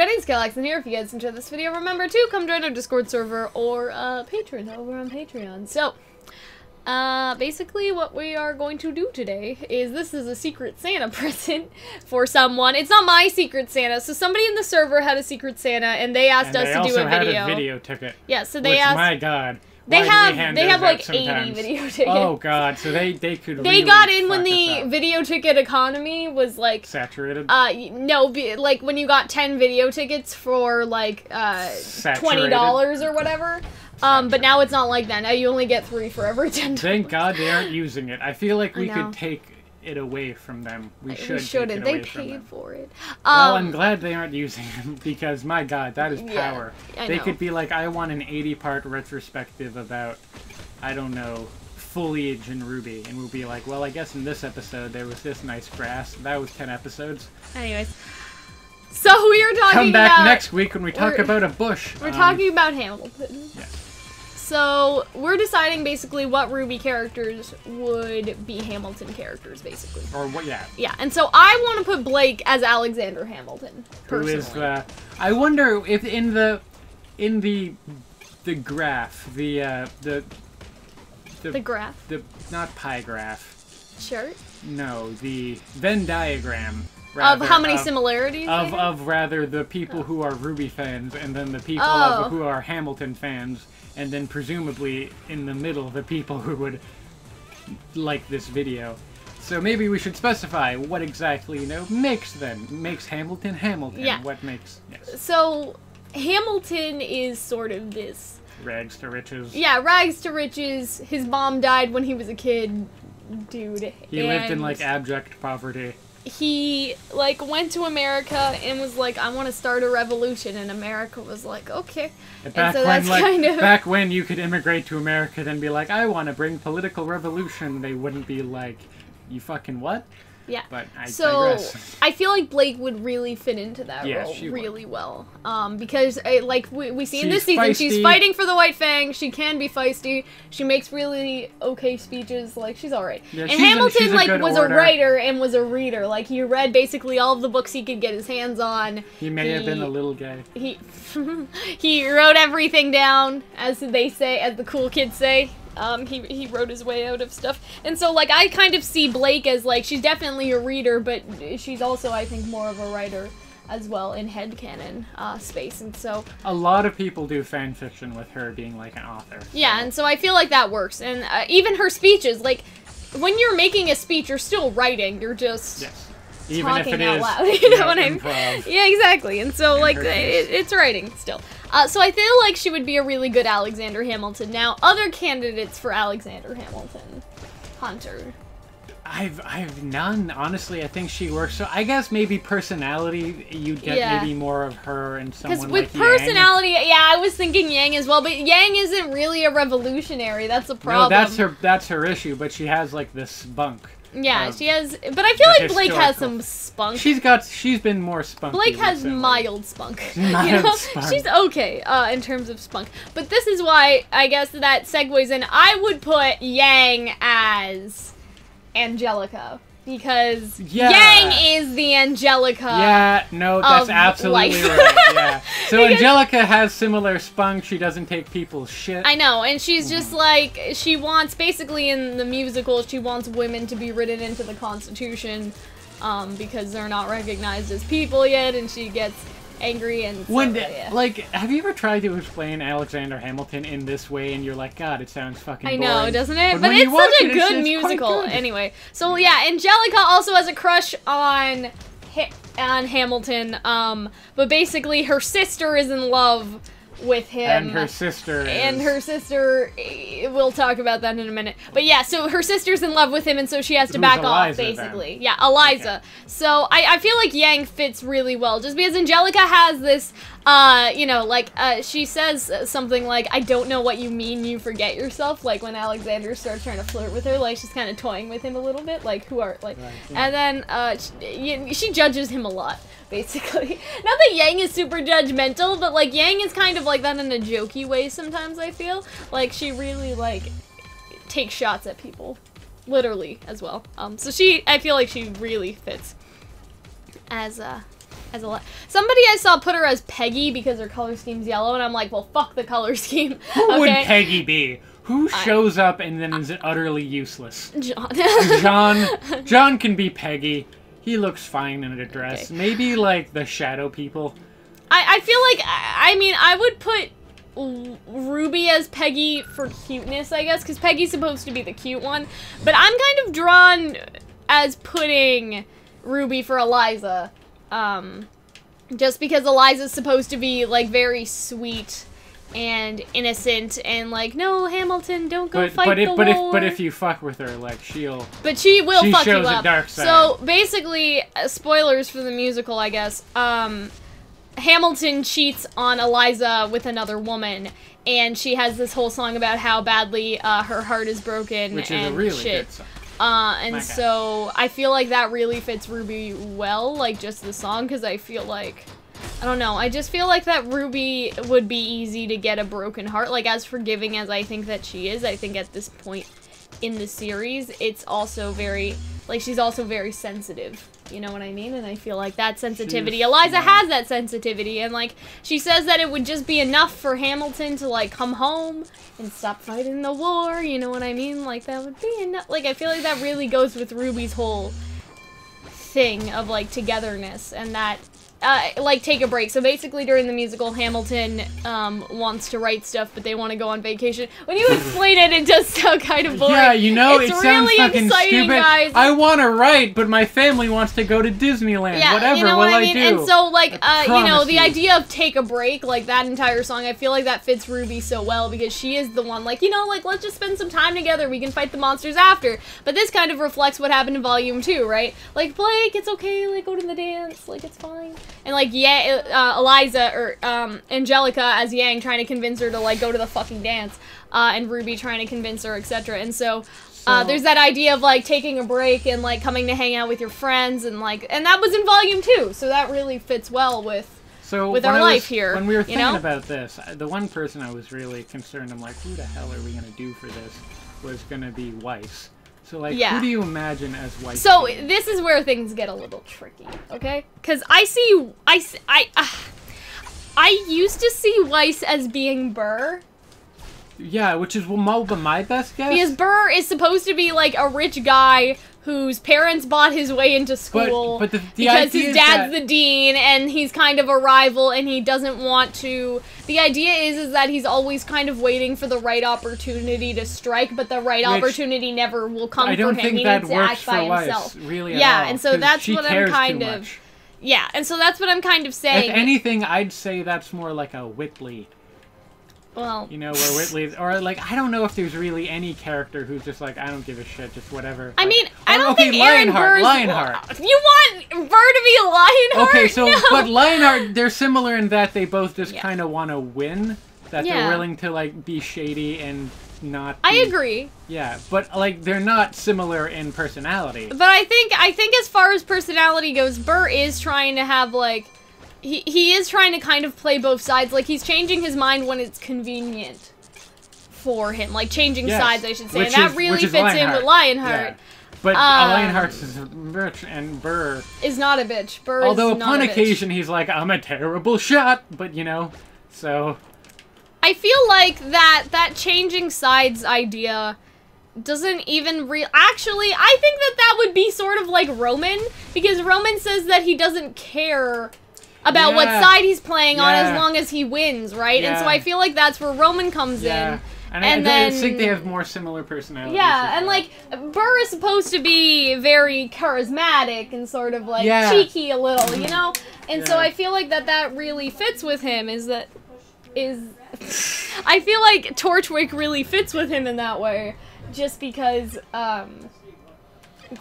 everybody, it's Calxiyn here. If you guys enjoyed this video, remember to come join our Discord server or Patreon over on Patreon. So, basically what we are going to do today is this is a Secret Santa present for someone. It's not my Secret Santa, so somebody in the server had a Secret Santa and they asked us to do a video. They also had a video ticket. Yeah, so they asked... my god. They have like 80 video tickets. Oh god, so they could They got in when the video ticket economy was like saturated. No, like when you got 10 video tickets for like $20 or whatever. But now it's not like that. Now you only get 3 for every $10. Thank God they aren't using it. I feel like we could take it away from them. We shouldn't. They paid for it. Well, I'm glad they aren't using them because my God, that is power. Yeah, they could be like, I want an 80-part retrospective about, I don't know, foliage in RWBY, and we'll be like, well, I guess in this episode there was this nice grass. That was 10 episodes. Anyways, so we are talking about... Come back next week when we talk about a bush. We're talking about Hamilton. Yes. So, we're deciding basically what RWBY characters would be Hamilton characters, basically. Or what, yeah. Yeah, and so I want to put Blake as Alexander Hamilton, personally. Who is, I wonder if in the graph, the graph? Not pie graph. Chart? No, the Venn diagram. Rather, of how many similarities? Of rather the people who are RWBY fans, and then the people who are Hamilton fans, and then presumably in the middle the people who would like this video. So maybe we should specify what exactly, makes Hamilton Hamilton. Yeah. What makes, yes. So Hamilton is sort of this... rags to riches. Yeah, rags to riches. His mom died when he was a kid, dude. He lived in, like, abject poverty. He, like, went to America and was like, I want to start a revolution, and America was like, okay. Back so when, that's kind of... back when you could immigrate to America and be like, I want to bring political revolution, they wouldn't be like, you fucking what? Yeah. But I digress. I feel like Blake would really fit into that role really well. Because, like, we see in this season, feisty. She's fighting for the White Fang. She can be feisty. She makes really okay speeches. Like, she's alright. Yeah, and Hamilton, like, was orator. a writer and was a reader. Like, he read basically all of the books he could get his hands on. He may have been a little gay. He wrote everything down, as they say, as the cool kids say. He wrote his way out of stuff. And so, like, I kind of see Blake as, like, she's definitely a reader, but she's also, I think, more of a writer as well in headcanon space, and so... A lot of people do fan fiction with her being, like, an author. So. Yeah, and so I feel like that works. And even her speeches, like, when you're making a speech, you're still writing, you're just... Yes. Even talking if it out is, loud, you know what I mean? improv. Yeah, exactly. And so, like, it's writing still. So I feel like she would be a really good Alexander Hamilton. Now, other candidates for Alexander Hamilton. Hunter. I've none. Honestly, I think she works. So I guess maybe personality, you'd get maybe more of her and someone like Because with personality, I was thinking Yang as well, but Yang isn't really a revolutionary. That's a problem. No, that's her issue. But she has like this spunk. Yeah, she has, but I feel like Blake has some spunk. She's been more spunky. Blake has recently. Mild spunk. Mild spunk. She's okay in terms of spunk. But this is why I guess that segues in. I would put Yang as Angelica. Because Yang is the Angelica. Yeah, no, that's absolutely right. Yeah. So Angelica has similar spunk. She doesn't take people's shit. I know, and she's just like, she wants, basically in the musical, she wants women to be written into the Constitution because they're not recognized as people yet, and she gets angry and like, have you ever tried to explain Alexander Hamilton in this way and you're like, God, it sounds fucking boring. I know, doesn't it? But it's such a good musical. Anyway, so yeah, Angelica also has a crush on Hamilton, but basically her sister is in love with him. And her sister we'll talk about that in a minute. But yeah, so her sister's in love with him, and so she has to back off, basically. Then? Yeah, Eliza. Okay. So I feel like Yang fits really well, just because Angelica has this, she says something like, I don't know what you mean, you forget yourself, like when Alexander starts trying to flirt with her, like she's kind of toying with him a little bit, like, and then she judges him a lot. Basically. Not that Yang is super judgmental, but, like, Yang is kind of like that in a jokey way sometimes, I feel. Like, she really, like, takes shots at people. Literally, as well. So I feel like she really fits as, Somebody I saw put her as Peggy because her color scheme's yellow, and I'm like, well, fuck the color scheme. Who would Peggy be? Who shows up and then is utterly useless? John. John can be Peggy. He looks fine in a dress. Okay. Maybe, like, the shadow people. I feel like, I mean, I would put RWBY as Peggy for cuteness, I guess, because Peggy's supposed to be the cute one. But I'm kind of drawn as putting RWBY for Eliza. Just because Eliza's supposed to be, like, very sweet and innocent and like, no, Hamilton, don't go fight the war. But if you fuck with her, like, she will fuck you up. She shows a dark side. So basically, spoilers for the musical, I guess. Hamilton cheats on Eliza with another woman, and she has this whole song about how badly her heart is broken. Which and is a really shit. good song. And so I feel like that really fits RWBY well, like just the song, because I feel like, I don't know, I just feel like that RWBY would be easy to get a broken heart. Like, as forgiving as I think that she is, I think at this point in the series, it's also very, like, she's also very sensitive. You know what I mean? And I feel like that sensitivity, Eliza has that sensitivity, and, like, she says that it would just be enough for Hamilton to, like, come home and stop fighting the war, you know what I mean? Like, that would be enough. Like, I feel like that really goes with RWBY's whole thing of, like, togetherness, and that, like, take a break. So basically during the musical, Hamilton wants to write stuff, but they want to go on vacation. When you explain it, it does sound kind of boring. Yeah, you know, it's it really sounds fucking exciting, stupid. guys. I want to write, but my family wants to go to Disneyland. Yeah, whatever you know will what I mean? do? And so, like, you know, the you. idea of take a break, like, that entire song, I feel like that fits RWBY so well, because she is the one, like, you know, like, let's just spend some time together, we can fight the monsters after. But this kind of reflects what happened in Volume 2, right? Like, Blake, it's okay, like, go to the dance, like, it's fine. And, like, yeah, Eliza, or, Angelica as Yang trying to convince her to, like, go to the fucking dance, and RWBY trying to convince her, etc. And so, there's that idea of, like, taking a break and, like, coming to hang out with your friends, and, like, and that was in Volume 2, so that really fits well with our life here. When we were thinking about this, the one person I was really concerned, I'm like, who the hell are we gonna do for this, was gonna be Weiss. So, like, who do you imagine as Weiss? So, this is where things get a little tricky, okay? Because I used to see Weiss as being Burr. Yeah, which is my best guess. Because Burr is supposed to be, like, a rich guy whose parents bought his way into school but the because his dad's the dean, and he's kind of a rival, and he doesn't want to... The idea is that he's always kind of waiting for the right opportunity to strike, but the right opportunity never will come for him. I don't think that works for himself. Weiss, really, at all. And so that's what I'm kind of... Yeah, and so that's what I'm kind of saying. If anything, I'd say that's more like a Whitley. Well... You know, where Whitley... Or, like, I don't know if there's really any character who's just like, I don't give a shit, just whatever. I mean, I don't think Lionheart. You want Burr to be Lionheart? Okay, so, no. But Lionheart, they're similar in that they both just kind of want to win. That they're willing to, like, be shady and not be... I agree. Yeah, but, like, they're not similar in personality. But I think as far as personality goes, Burr is trying to have, like... He is trying to kind of play both sides. Like, he's changing his mind when it's convenient for him. Like, changing sides, I should say. And that really fits in with Lionheart. Yeah. But Lionheart is a bitch, and Burr... is not a bitch. Burr although is not upon a bitch. occasion, he's like, I'm a terrible shot, but, you know, so... I feel like that changing sides idea doesn't even Actually, I think that would be sort of like Roman, because Roman says that he doesn't care about what side he's playing on as long as he wins, right? And so I feel like that's where Roman comes in. And then I think they have more similar personalities. Yeah, and like, Burr is supposed to be very charismatic and sort of like cheeky a little, you know? And so I feel like that really fits with him, I feel like Torchwick really fits with him in that way, just because,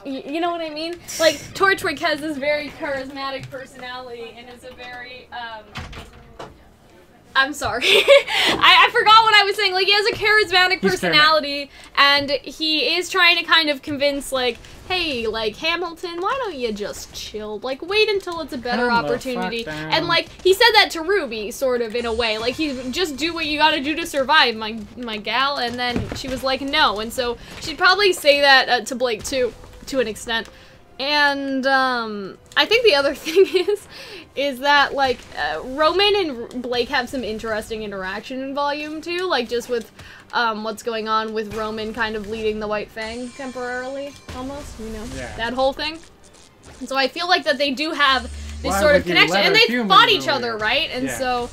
you know what I mean? Like, Torchwick has this very charismatic personality, and is a very, I'm sorry. I forgot what I was saying. Like, he has a charismatic personality, and he is trying to kind of convince, like, hey, like, Hamilton, why don't you just chill? Like, wait until it's a better opportunity. And, like, he said that to RWBY, sort of, in a way. Like, he just do what you gotta do to survive, my gal. And then she was like, no. And so she'd probably say that to Blake, too, to an extent. And, I think the other thing is that, like, Roman and Blake have some interesting interaction in Volume 2, like, just with, what's going on with Roman kind of leading the White Fang temporarily, almost, you know, that whole thing. And so I feel like that they do have this sort of connection, and they fought each other, right? And so,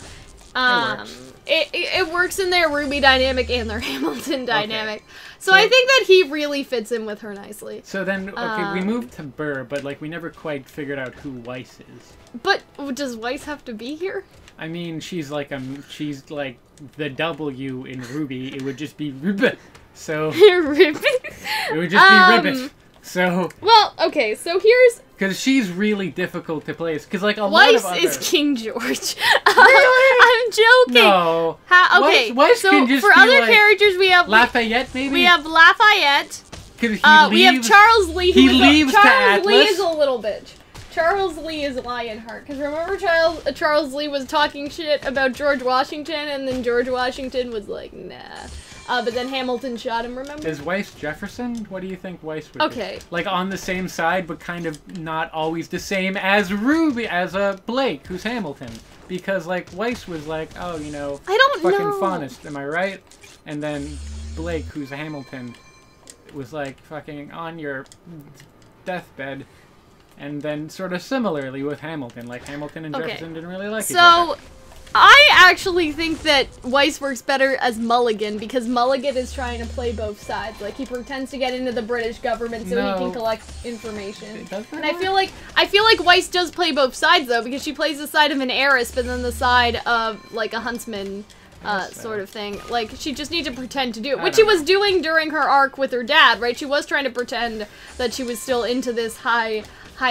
it works in their RWBY dynamic and their Hamilton dynamic. Okay. So I think that he really fits in with her nicely. So then, okay, we moved to Burr, but, like, we never quite figured out who Weiss is. But does Weiss have to be here? I mean, she's like the W in RWBY. It would just be RWBY. So it would just be Ribbit. So well, okay. So here's because she's really difficult to place. Because like a Weiss lot of other... is King George. Really? I'm joking. No. Okay. Weiss so can just for be other like characters, we have Lafayette. Maybe we have Lafayette. We have Charles Lee. He leaves to Charles Lee Atlas. is a little bitch. Charles Lee is Lionheart. Because remember Charles Lee was talking shit about George Washington, and then George Washington was like, nah. But then Hamilton shot him, remember? Is Weiss Jefferson? What do you think Weiss would be? Like on the same side, but kind of not always the same as RWBY, as Blake, who's Hamilton. Because like Weiss was like, oh, you know, fucking Faunus, am I right? And then Blake, who's Hamilton, was like fucking on your deathbed. And then sort of similarly with Hamilton, like Hamilton and Jefferson didn't really like each other. So, I actually think that Weiss works better as Mulligan, because Mulligan is trying to play both sides. Like, he pretends to get into the British government so he can collect information. And I feel like Weiss does play both sides, though, because she plays the side of an heiress, but then the side of, like, a huntsman sort of thing. Like, she just needs to pretend to do it, which she was doing during her arc with her dad, right? She was trying to pretend that she was still into this high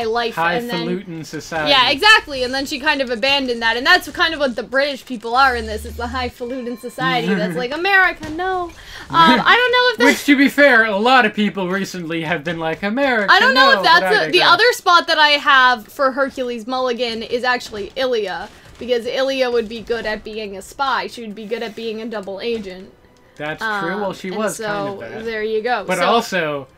life, highfalutin society. Yeah, exactly. And then she kind of abandoned that, and that's kind of what the British people are in this. It's the highfalutin society that's like, America, no. I don't know if that's... Which, to be fair, a lot of people recently have been like, America, I don't know no, if that's the other spot that I have for Hercules Mulligan is actually Ilya, because Ilya would be good at being a spy. She would be good at being a double agent. That's true. Well, she was kind of that. There you go. But also...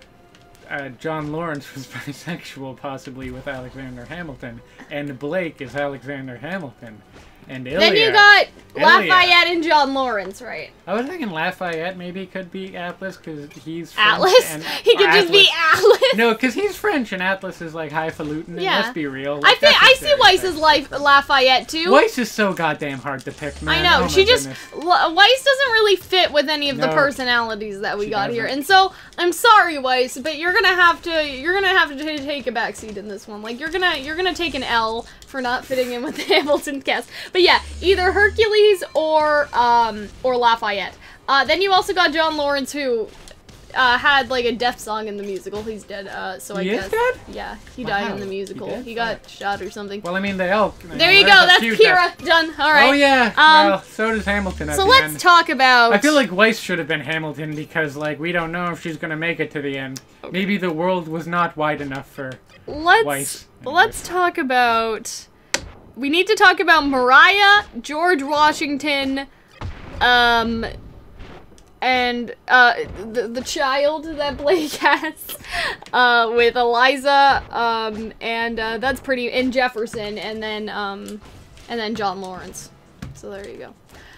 John Lawrence was bisexual, possibly, with Alexander Hamilton, and Blake is Alexander Hamilton, and Ilya. Then you got Lafayette and John Lawrence, right? I was thinking Lafayette maybe could be Atlas, because he's French. Atlas? He could just be Atlas? No, because he's French, and Atlas is like highfalutin, and let's be real. Like, I see Weiss as Lafayette, too. Weiss is so goddamn hard to pick, man. I know, she just... Weiss doesn't really fit with any of the personalities that we got here, and so, I'm sorry, Weiss, but you're gonna have to take a backseat in this one. Like, you're gonna take an L for not fitting in with the Hamilton cast. But yeah, either Hercules or Lafayette. Then you also got John Lawrence, who had like a death song in the musical. He's dead. So I guess. Dead? Yeah, he died in the musical. He got shot or something. Well, I mean, they all. There you go. That's Kira. Done. All right. Oh yeah. Well, so does Hamilton. So let's talk about. I feel like Weiss should have been Hamilton because, like, we don't know if she's gonna make it to the end. Maybe the world was not wide enough for Weiss. Let's talk about. We need to talk about Mariah, George Washington, and the child that Blake has with Eliza, and that's pretty, and Jefferson, and then John Lawrence. So there you go.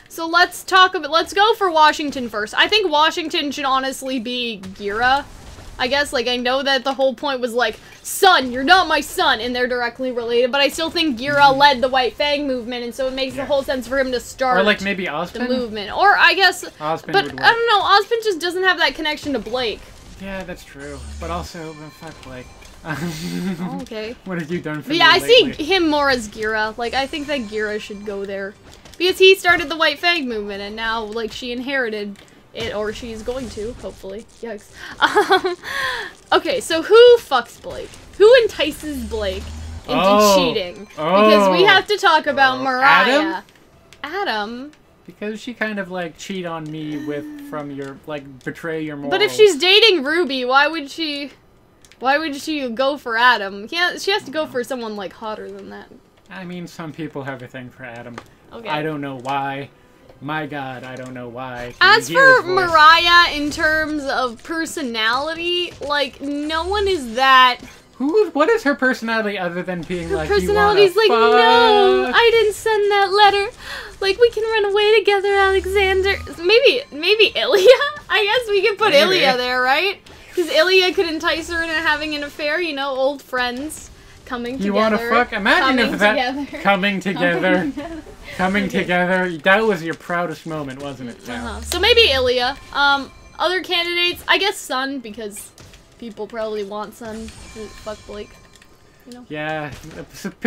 So let's go for Washington first. I think Washington should honestly be Gira. I guess, like, I know that the whole point was, like, son, you're not my son, and they're directly related, but I still think Gira led the White Fang movement, and so it makes the whole sense for him to start or, like, maybe Ozpin? The movement. Or, I guess, Ozpin but, would work. I don't know, Ozpin just doesn't have that connection to Blake. Yeah, that's true. But also, fuck Blake. Okay. What have you done for me lately? I see him more as Gira. Like, I think that Gira should go there. Because he started the White Fang movement, and now, like, she inherited... it, or she's going to, hopefully. Yikes. Okay, so who fucks Blake? Who entices Blake into cheating? Because we have to talk about Mariah. Adam? Because she kind of, like, cheat on me from your, like, betray your morals. But if she's dating RWBY, why would she go for Adam? She has to go for someone, like, hotter than that. I mean, some people have a thing for Adam. Okay. I don't know why. My God, I don't know why. As for Mariah, in terms of personality, like, no one is that What is her personality other than being her like, personality's like, no, I didn't send that letter. Like, we can run away together, Alexander. Maybe Ilya? I guess we could put Ilya there, right? Because Ilya could entice her into having an affair, you know, old friends coming together. You want to fuck? Imagine if that coming together. Coming together. That was your proudest moment, wasn't it? Yeah. So maybe Ilya. Other candidates, I guess Sun, because people probably want Sun to fuck Blake. You know? Yeah,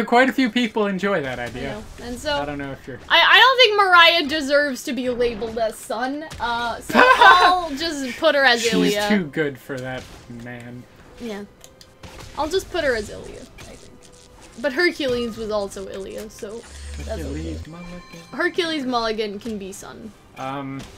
quite a few people enjoy that idea. And so I don't know if you're. I don't think Mariah deserves to be labeled as Sun. So I'll just put her as Ilya. She's too good for that man. Yeah, I'll just put her as Ilya. I think. But Hercules was also Ilya, so that's okay. Hercules Mulligan can be Sun.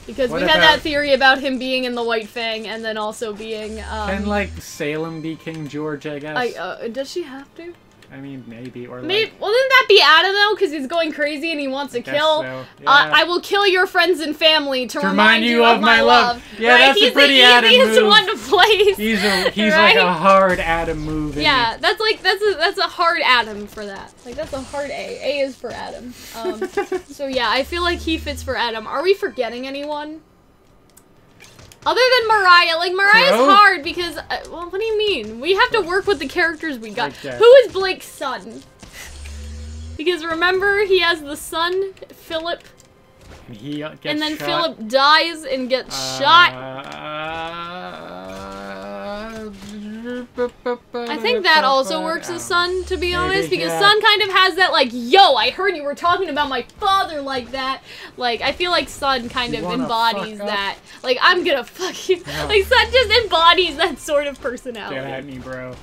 Because we had that theory about him being in the White Fang and then also being, Can, like, Salem be King George, I guess? Does she have to? I mean, maybe, or maybe. Well, didn't that be Adam, though? Because he's going crazy and he wants to kill. So. Yeah. I will kill your friends and family to remind you of my love. Yeah, right? That's a pretty Adam move. He's the one to place. He's right? like a hard Adam move. Yeah, that's a hard Adam for that. Like, that's a hard A. A is for Adam. So yeah, I feel like he fits for Adam. Are we forgetting anyone? Other than Mariah, like, Mariah's hard because, well, what do you mean? We have to work with the characters we got. Who is Blake's son? Because remember, he has the son, Philip, and then shot. Philip dies and gets shot. I think that also works as Sun, to be honest, because Sun kind of has that, like, yo, I heard you were talking about my father like that. Like, I feel like Sun kind of embodies that. Like, I'm gonna fuck you. No. Like, Sun just embodies that sort of personality. Get at me, bro.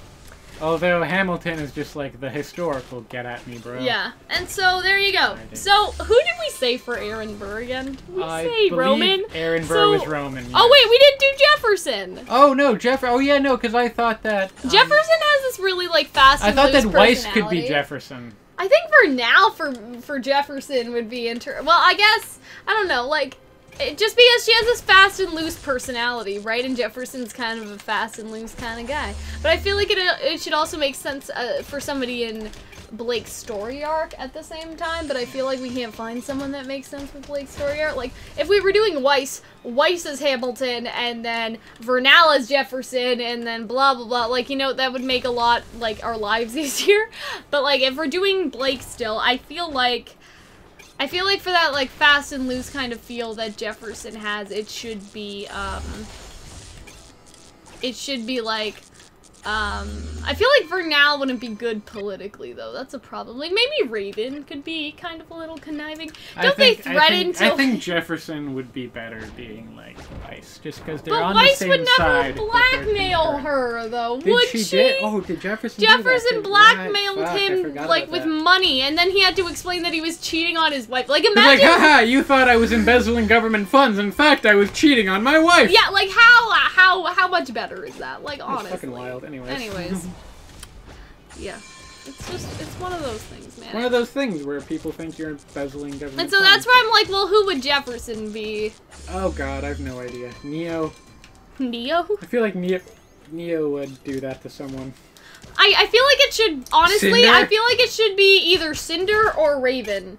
Although Hamilton is just like the historical get at me, bro. Yeah, and so there you go. So who did we say for Aaron Burr again? Did we say Roman? Aaron Burr was Roman. Yeah. Oh wait, we didn't do Jefferson. Oh no, Oh yeah, no, because I thought that Jefferson has this really like fast. I thought that Weiss could be Jefferson. I think for now, for Jefferson would be well, I guess I don't know, like. Just because she has this fast and loose personality, right? And Jefferson's kind of a fast and loose kind of guy. But I feel like it should also make sense for somebody in Blake's story arc at the same time. But I feel like we can't find someone that makes sense with Blake's story arc. Like, if we were doing Weiss as Hamilton, and then Vernal as Jefferson, and then blah, blah, blah. Like, you know, that would make a lot, like, our lives easier. But, like, if we're doing Blake still, I feel like for that, like, fast and loose kind of feel that Jefferson has, it should be, like, I feel like Vernal wouldn't be good politically, though. That's a problem. Like, maybe Raven could be kind of a little conniving. I think Jefferson would be better being, like, Weiss, just because they're on the same side. But Weiss would never blackmail her, though, would she? Oh, did Jefferson Jefferson blackmailed him, like, with money, and then he had to explain that he was cheating on his wife. Like, imagine... Like, haha, you thought I was embezzling government funds. In fact, I was cheating on my wife. Yeah, like, how much better is that? Like, honestly. It's fucking wild. Anyways. Yeah. It's one of those things, man. One of those things where people think you're embezzling government And so that's where I'm like, well, who would Jefferson be? Oh god, I have no idea. Neo? I feel like Neo would do that to someone. I feel like it should, honestly, Cinder? I feel like it should be either Cinder or Raven.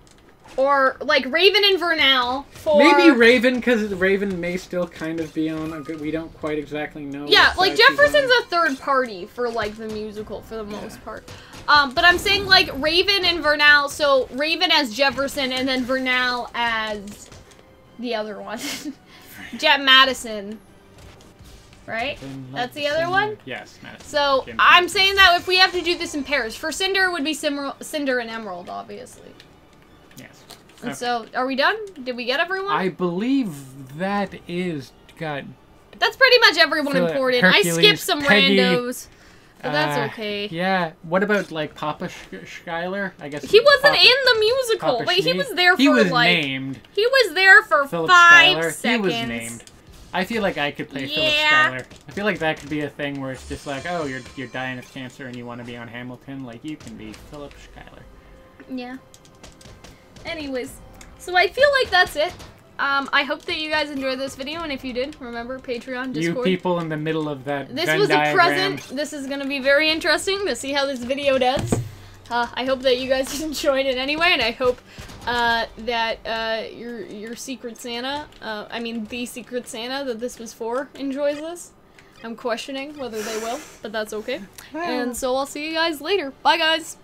Or, like, Raven and Vernal for... Maybe Raven, because Raven may still kind of be on a good... We don't quite exactly know. Yeah, like, Jefferson's a third party for, like, the musical, for the most part. But I'm saying, like, Raven and Vernal, so Raven as Jefferson, and then Vernal as the other one. Jet Madison. Right? That's the other one? Yes, Madison. So, I'm saying that if we have to do this in pairs, for Cinder, it would be Cinder and Emerald, obviously. Yes. And so, are we done? Did we get everyone? I believe that is... God. That's pretty much everyone important. Hercules, I skipped some Peggy, randos. But that's okay. Yeah. What about, like, Papa Schuyler? I guess he wasn't in the musical, but he was there for, named. He was there for Philip 5 Schuyler. seconds. He was named. I feel like I could play Philip Schuyler. I feel like that could be a thing where it's just like, oh, you're dying of cancer and you want to be on Hamilton. Like, you can be Philip Schuyler. Yeah. Anyways, so I feel like that's it. I hope that you guys enjoyed this video, and if you did, remember, Patreon, Discord. You people in the middle of that This Venn was diagram. a present. This is going to be very interesting to see how this video does. I hope that you guys enjoyed it anyway, and I hope that your Secret Santa, I mean the Secret Santa that this was for, enjoys this. I'm questioning whether they will, but that's okay. And so I'll see you guys later. Bye, guys!